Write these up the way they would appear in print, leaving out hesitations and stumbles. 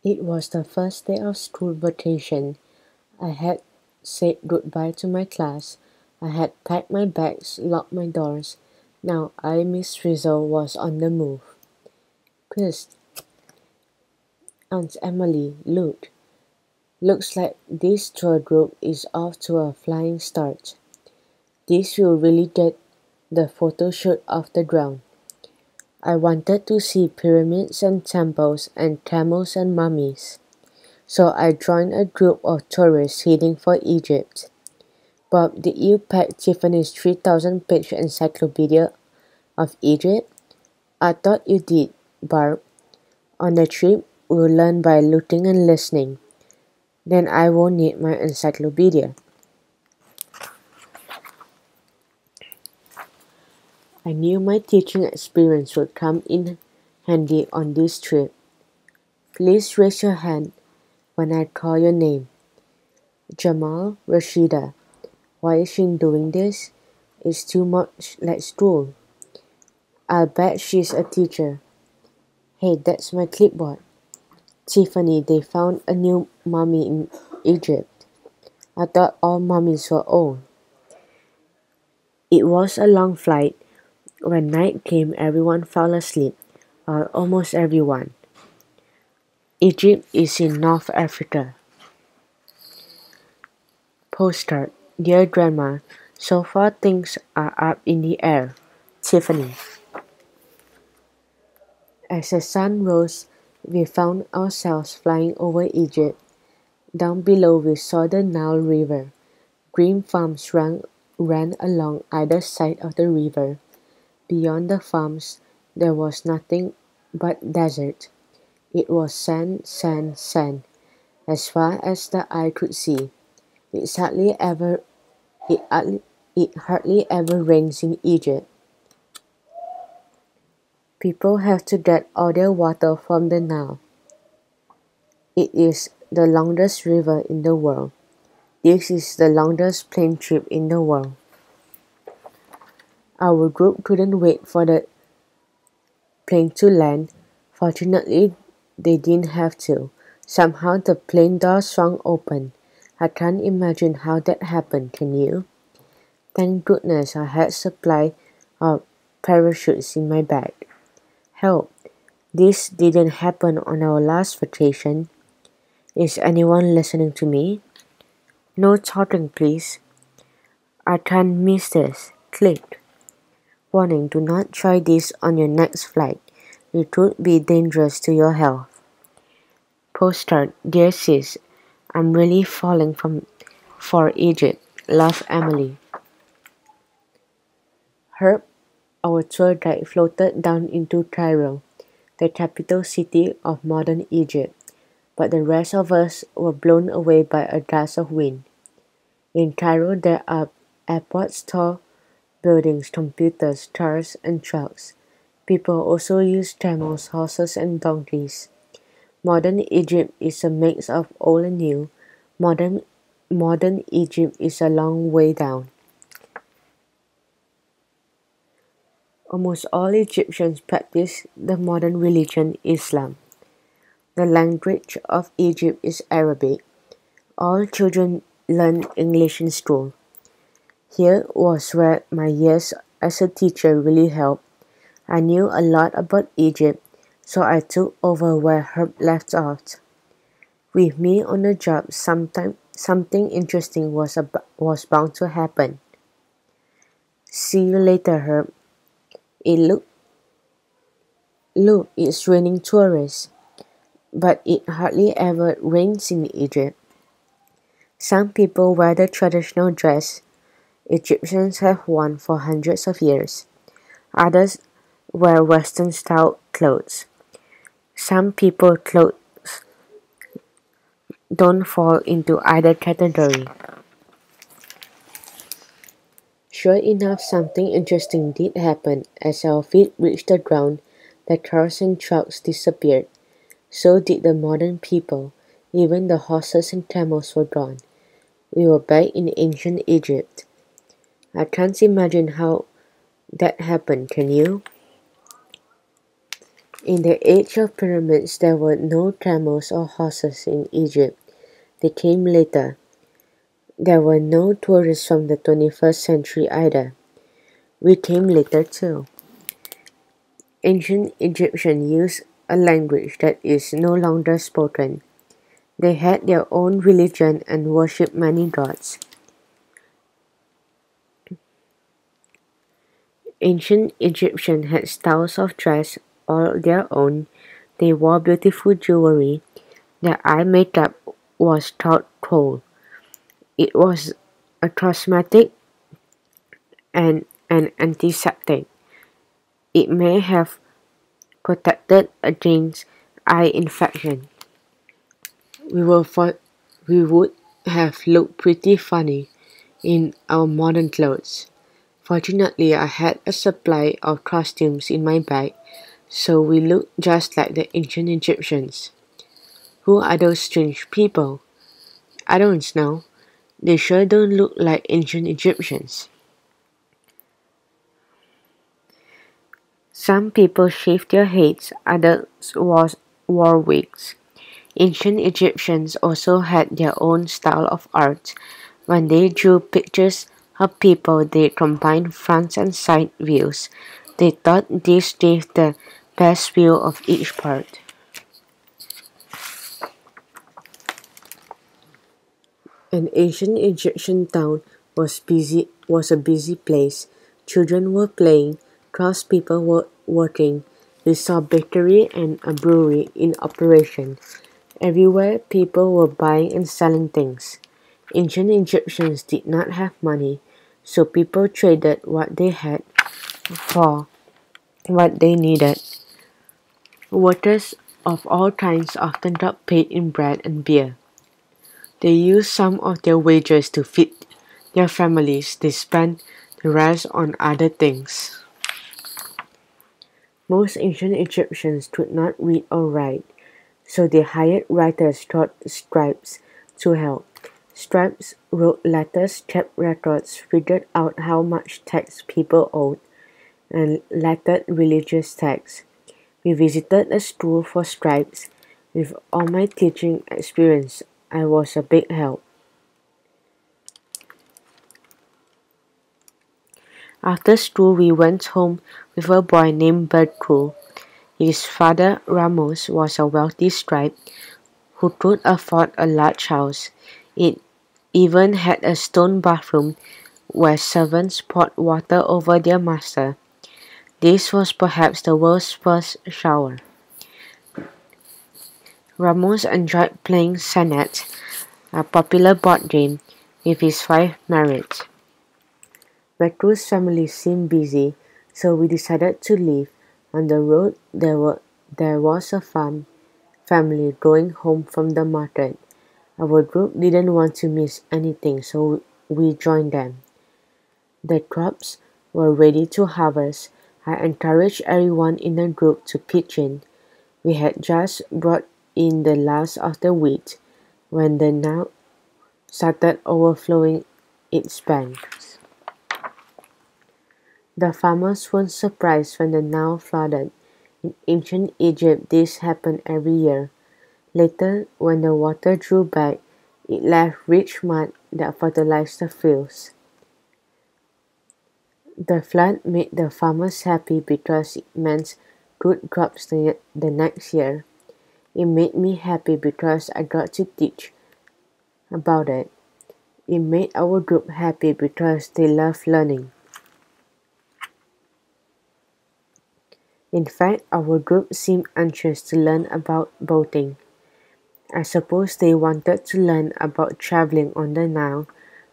It was the first day of school vacation. I had said goodbye to my class. I had packed my bags, locked my doors. Now I, Miss Frizzle, was on the move. Chris, Aunt Emily, look. Looks like this tour group is off to a flying start. This will really get the photo shoot off the ground. I wanted to see pyramids and temples and camels and mummies. So I joined a group of tourists heading for Egypt. Bob, did you pack Tiffany's 3,000-page encyclopedia of Egypt? I thought you did, Barb. On the trip, we'll learn by looking and listening. Then I won't need my encyclopedia. I knew my teaching experience would come in handy on this trip. Please raise your hand when I call your name. Jamal, Rashida. Why is she doing this? It's too much like school. I'll bet she's a teacher. Hey, that's my clipboard. Tiffany, they found a new mummy in Egypt. I thought all mummies were old. It was a long flight. When night came, everyone fell asleep, or almost everyone. Egypt is in North Africa. Postcard. Dear Grandma, so far things are up in the air. Tiffany. As the sun rose, we found ourselves flying over Egypt. Down below we saw the Nile River. Green farms ran along either side of the river. Beyond the farms there was nothing but desert. It was sand, sand, sand, as far as the eye could see. It hardly ever rains in Egypt. People have to get all their water from the Nile. It is the longest river in the world. This is the longest plane trip in the world. Our group couldn't wait for the plane to land. Fortunately, they didn't have to. Somehow the plane door swung open. I can't imagine how that happened, can you? Thank goodness I had supply of parachutes in my bag. Help! This didn't happen on our last vacation. Is anyone listening to me? No talking, please. I can't miss this. Click. Warning, do not try this on your next flight. It could be dangerous to your health. Postcard. Dear sis, I'm really falling for Egypt. Love, Emily. Herb, our tour guide, floated down into Cairo, the capital city of modern Egypt, but the rest of us were blown away by a gust of wind. In Cairo there are airports, tall buildings, computers, cars, and trucks. People also use camels, horses, and donkeys. Modern Egypt is a mix of old and new. Modern Egypt is a long way down. Almost all Egyptians practice the modern religion Islam. The language of Egypt is Arabic. All children learn English in school. Here was where my years as a teacher really helped. I knew a lot about Egypt, so I took over where Herb left off. With me on the job, something interesting was bound to happen. See you later, Herb. Look, it's raining tourists. But it hardly ever rains in Egypt. Some people wear the traditional dress Egyptians have worn for hundreds of years. Others wear Western-style clothes. Some people's clothes don't fall into either category. Sure enough, something interesting did happen. As our feet reached the ground, the cars and trucks disappeared. So did the modern people. Even the horses and camels were gone. We were back in ancient Egypt. I can't imagine how that happened, can you? In the age of pyramids, there were no camels or horses in Egypt. They came later. There were no tourists from the 21st century either. We came later too. Ancient Egyptians used a language that is no longer spoken. They had their own religion and worshipped many gods. Ancient Egyptians had styles of dress all their own. They wore beautiful jewelry. Their eye makeup was thought cold. It was a cosmetic and an antiseptic. It may have protected against eye infection. We were for, we would have looked pretty funny in our modern clothes. Fortunately, I had a supply of costumes in my bag, so we looked just like the ancient Egyptians. Who are those strange people? I don't know. They sure don't look like ancient Egyptians. Some people shaved their heads, others wore wigs. Ancient Egyptians also had their own style of art. When they drew pictures of people, they combined front and side views. They thought this gave the best view of each part. An ancient Egyptian town was a busy place. Children were playing, craftspeople were working. We saw a bakery and a brewery in operation. Everywhere people were buying and selling things. Ancient Egyptians did not have money, so people traded what they had for what they needed. Workers of all kinds often got paid in bread and beer. They used some of their wages to feed their families. They spent the rest on other things. Most ancient Egyptians could not read or write, so they hired writers called scribes to help. Scribes wrote letters, kept records, figured out how much tax people owed, and lettered religious texts. We visited a school for scribes. With all my teaching experience, I was a big help. After school, we went home with a boy named Bertrand. His father, Ramos, was a wealthy scribe who could afford a large house. It even had a stone bathroom where servants poured water over their master. This was perhaps the world's first shower. Ramos enjoyed playing Senet, a popular board game, with his 5 marrieds. Bertrand's family seemed busy, so we decided to leave. On the road, there was a family going home from the market. Our group didn't want to miss anything, so we joined them. The crops were ready to harvest. I encouraged everyone in the group to pitch in. We had just brought in the last of the wheat when the Nile started overflowing its banks. The farmers weren't surprised when the Nile flooded. In ancient Egypt, this happened every year. Later, when the water drew back, it left rich mud that fertilized the fields. The flood made the farmers happy because it meant good crops the next year. It made me happy because I got to teach about it. It made our group happy because they love learning. In fact, our group seemed anxious to learn about boating. I suppose they wanted to learn about traveling on the Nile,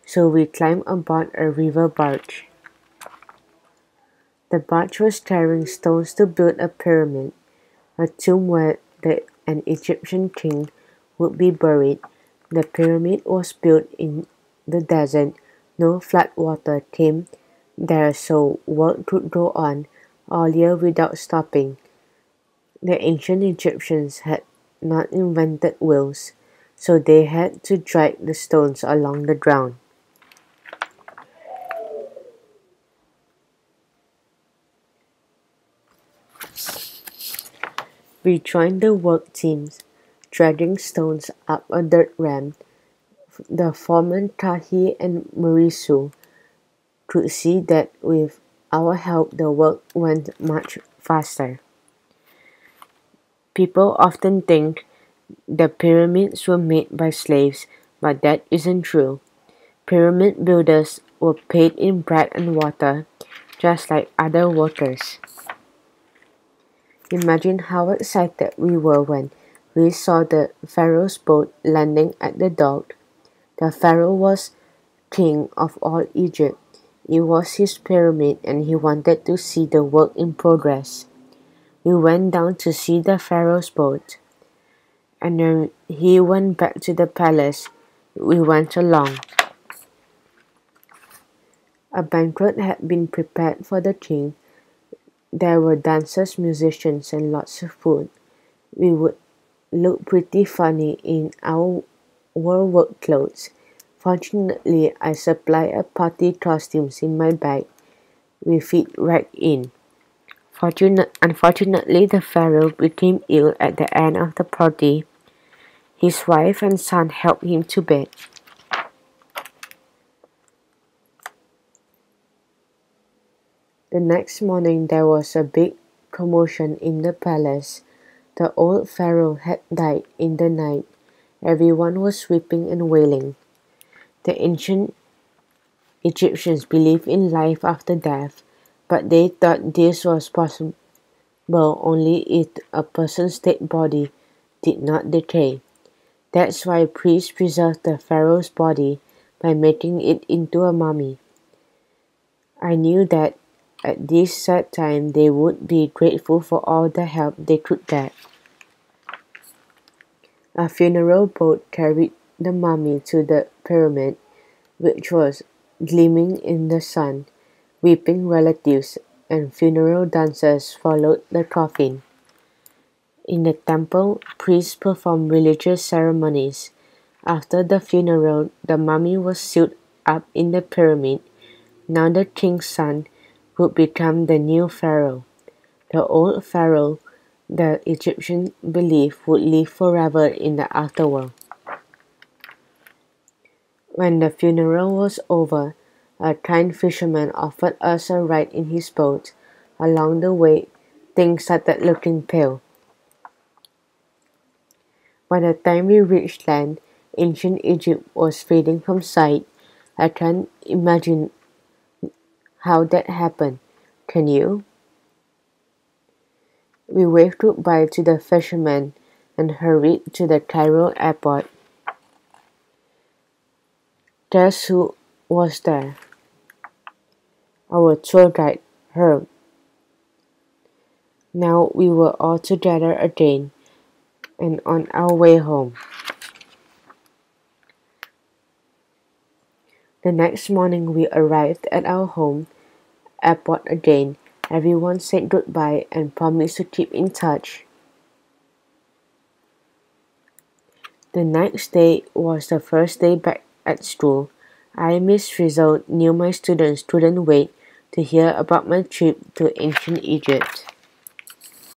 so we climbed aboard a river barge. The barge was carrying stones to build a pyramid, a tomb where an Egyptian king would be buried. The pyramid was built in the desert. No flood water came there, so work could go on all year without stopping. The ancient Egyptians had not invented wheels, so they had to drag the stones along the ground. We joined the work teams, dragging stones up a dirt ramp. The foreman Tahi and Marisu could see that with our help the work went much faster. People often think the pyramids were made by slaves, but that isn't true. Pyramid builders were paid in bread and water, just like other workers. Imagine how excited we were when we saw the pharaoh's boat landing at the dock. The pharaoh was king of all Egypt. It was his pyramid and he wanted to see the work in progress. We went down to see the pharaoh's boat, and when he went back to the palace, we went along. A banquet had been prepared for the king. There were dancers, musicians, and lots of food. We would look pretty funny in our work clothes. Fortunately, I supply a party costumes in my bag. We fit right in. Unfortunately, the pharaoh became ill at the end of the party. His wife and son helped him to bed. The next morning there was a big commotion in the palace. The old pharaoh had died in the night. Everyone was weeping and wailing. The ancient Egyptians believed in life after death, but they thought this was possible only if a person's dead body did not decay. That's why priests preserved the pharaoh's body by making it into a mummy. I knew that at this sad time they would be grateful for all the help they could get. A funeral boat carried the mummy to the pyramid, which was gleaming in the sun. Weeping relatives and funeral dancers followed the coffin. In the temple, priests performed religious ceremonies. After the funeral, the mummy was sealed up in the pyramid. Now the king's son would become the new pharaoh. The old pharaoh, the Egyptians believed, would live forever in the afterworld. When the funeral was over, a kind fisherman offered us a ride in his boat. Along the way, things started looking pale. By the time we reached land, ancient Egypt was fading from sight. I can't imagine how that happened. Can you? We waved goodbye to the fisherman and hurried to the Cairo airport. Guess who was there? Our tour guide, Herb. Now we were all together again and on our way home. The next morning we arrived at our home airport again. Everyone said goodbye and promised to keep in touch. The next day was the first day back at school. I, Miss Frizzle, knew my students couldn't wait to hear about my trip to ancient Egypt.